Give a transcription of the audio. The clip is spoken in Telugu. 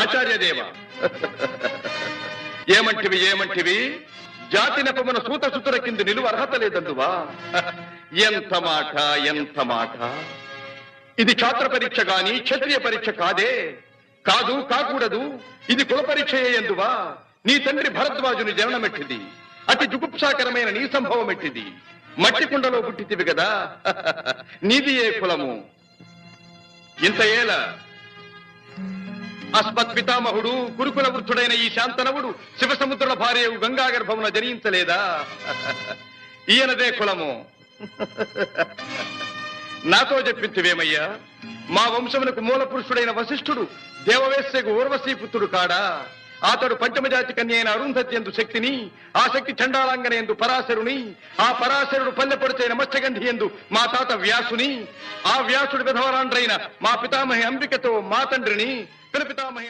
ఆచార్యదేవ ఏమంటివి జాతి నెపమున సూత సుతుర కింద నిలువ అర్హత లేదందువా? ఎంత మాట ఇది ఛాత్ర పరీక్ష గాని క్షత్రియ పరీక్ష కాదే. కాకూడదు. ఇది కుల పరీక్ష ఎందువా? నీ తండ్రి భరద్వాజుని జననమెట్టిది. అతి జుగుప్సాకరమైన నీ సంభవం ఎట్టిది. మట్టి కుండలో పుట్టితివి కదా. నీది ఏ కులము? ఇంత ఏల అస్మత్ పితామహుడు గురుకుల వృద్ధుడైన ఈ శాంతనవుడు శివసముద్రుల భార్య గంగా గర్భమున జనించలేదా? ఈయనదే కులము. నాతో చెప్పించువేమయ్యా? మా వంశమునకు మూల పురుషుడైన వశిష్ఠుడు దేవవేశ్యకు ఊర్వశీపుత్రుడు కాడా? అతడు పంచమజాతి కన్య అయిన అరుంధతి ఎందు శక్తిని, ఆ శక్తి చండాళంగన ఎందు పరాశరుని, ఆ పరాశరుడు పల్లెపొడిచైన మత్స్యగంధి ఎందు మా తాత వ్యాసుని, ఆ వ్యాసుడు విధవరాండ్రైన మా పితామహి అంబికతో మా తండ్రిని, పితామహి